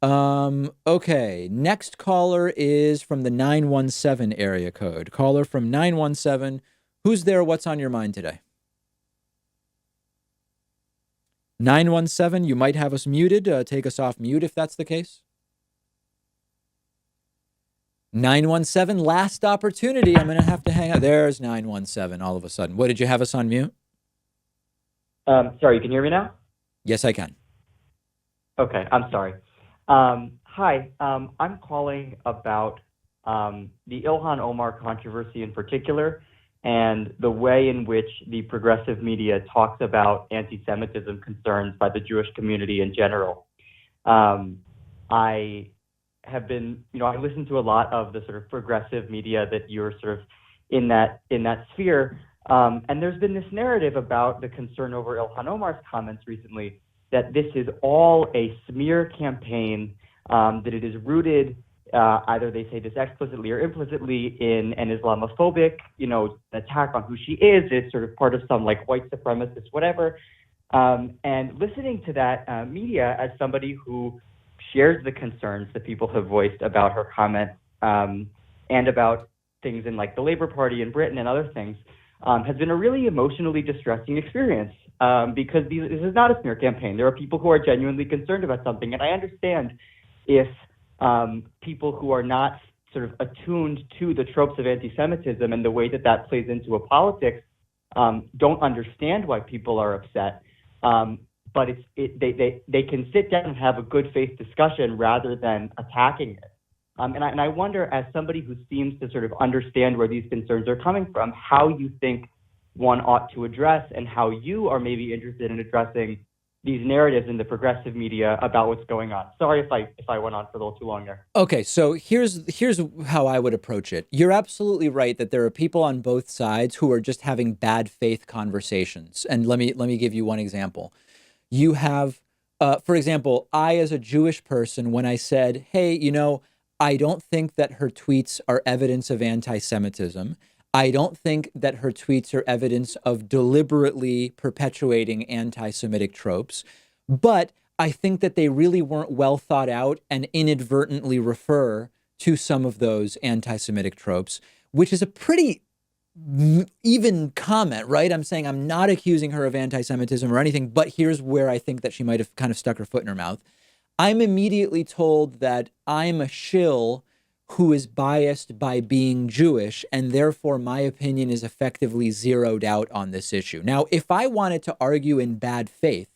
Okay. Next caller is from the 917 area code. Caller from 917. Who's there? What's on your mind today? 917, you might have us muted. Take us off mute if that's the case. 917, last opportunity. I'm going to have to hang out. There's 917 all of a sudden. What, did you have us on mute? Sorry, you can hear me now? Yes, I can. Okay, I'm sorry. Hi, I'm calling about the Ilhan Omar controversy in particular and the way in which the progressive media talks about anti-Semitism concerns by the Jewish community in general. I have been, I listen to a lot of the sort of progressive media that you're sort of in that sphere, and there's been this narrative about the concern over Ilhan Omar's comments recently that this is all a smear campaign, that it is rooted, either they say this explicitly or implicitly, in an Islamophobic, attack on who she is. It's sort of part of some like white supremacist whatever. And listening to that media as somebody who shares the concerns that people have voiced about her comments, and about things in like the Labour Party in Britain and other things, has been a really emotionally distressing experience, because this is not a smear campaign. There are people who are genuinely concerned about something, and I understand if people who are not sort of attuned to the tropes of anti-Semitism and the way that that plays into a politics don't understand why people are upset. But they can sit down and have a good faith discussion rather than attacking it. And I wonder, as somebody who seems to sort of understand where these concerns are coming from, how you think one ought to address and how you are maybe interested in addressing these narratives in the progressive media about what's going on. Sorry if I went on for a little too long there. Okay, so here's how I would approach it. You're absolutely right that there are people on both sides who are just having bad faith conversations. And let me give you one example. You have, for example, I as a Jewish person, when I said, hey, I don't think that her tweets are evidence of anti-Semitism. I don't think that her tweets are evidence of deliberately perpetuating anti-Semitic tropes, but I think that they really weren't well thought out and inadvertently refer to some of those anti-Semitic tropes, which is a pretty even comment, right? I'm saying I'm not accusing her of anti-Semitism or anything, but here's where I think that she might have kind of stuck her foot in her mouth. I'm immediately told that I'm a shill who is biased by being Jewish, and therefore my opinion is effectively zeroed out on this issue. Now, if I wanted to argue in bad faith,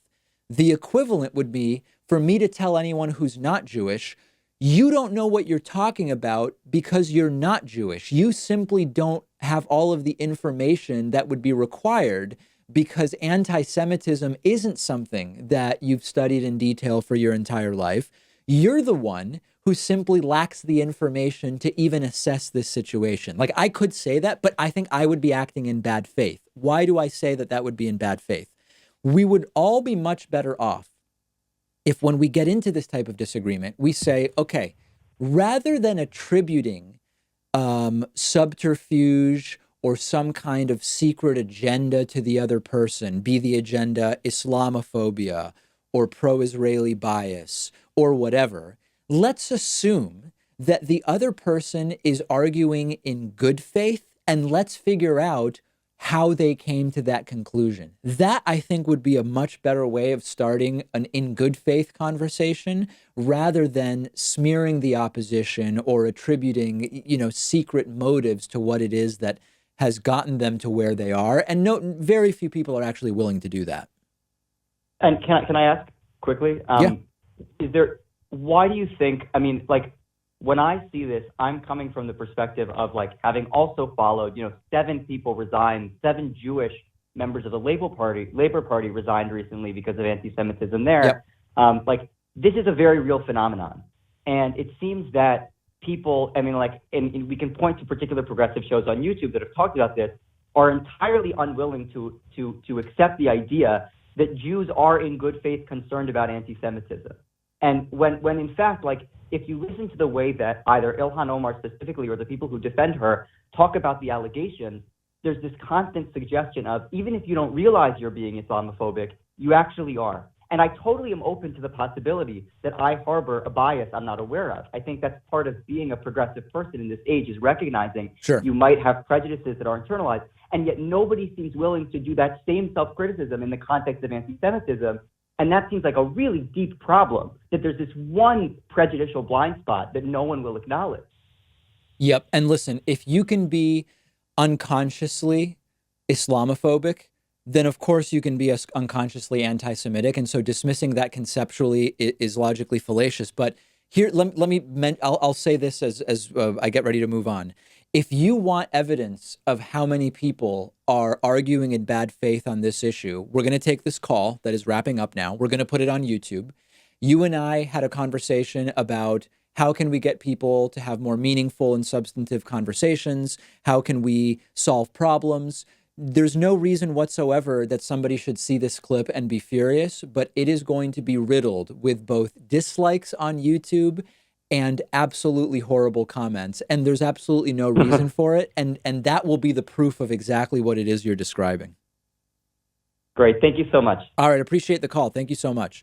the equivalent would be for me to tell anyone who's not Jewish, you don't know what you're talking about because you're not Jewish. You simply don't have all of the information that would be required because anti-Semitism isn't something that you've studied in detail for your entire life. You're the one who simply lacks the information to even assess this situation. Like, I could say that, but I think I would be acting in bad faith. Why do I say that that would be in bad faith? We would all be much better off if, when we get into this type of disagreement, we say, okay, rather than attributing subterfuge or some kind of secret agenda to the other person, be the agenda Islamophobia or pro-Israeli bias or whatever, let's assume that the other person is arguing in good faith, and let's figure out how they came to that conclusion. That, I think, would be a much better way of starting an in good faith conversation rather than smearing the opposition or attributing, secret motives to what it is that has gotten them to where they are. And very few people are actually willing to do that. And can I ask quickly? Yeah. Why do you think, when I see this, I'm coming from the perspective of having also followed, 7 people resigned, 7 Jewish members of the Labour Party resigned recently because of anti-Semitism there. Yep. This is a very real phenomenon. And it seems that people, and we can point to particular progressive shows on YouTube that have talked about this, are entirely unwilling to accept the idea that Jews are in good faith concerned about anti-Semitism. And when in fact, if you listen to the way that either Ilhan Omar specifically or the people who defend her talk about the allegations, there's this constant suggestion of, even if you don't realize you're being Islamophobic, you actually are. And I totally am open to the possibility that I harbor a bias I'm not aware of. I think that's part of being a progressive person in this age, is recognizing Sure. you might have prejudices that are internalized, and yet nobody seems willing to do that same self-criticism in the context of anti-Semitism. And that seems like a really deep problem, that there's this one prejudicial blind spot that no one will acknowledge. Yep. And listen, if you can be unconsciously Islamophobic, then of course you can be unconsciously anti-Semitic. And so dismissing that conceptually is logically fallacious. But here, I'll say this as I get ready to move on. If you want evidence of how many people are arguing in bad faith on this issue, we're going to take this call that is wrapping up now. We're going to put it on YouTube. You and I had a conversation about how can we get people to have more meaningful and substantive conversations? How can we solve problems? There's no reason whatsoever that somebody should see this clip and be furious, but it is going to be riddled with both dislikes on YouTube and absolutely horrible comments. And there's absolutely no reason for it. And that will be the proof of exactly what it is you're describing. Great. Thank you so much. All right. Appreciate the call. Thank you so much.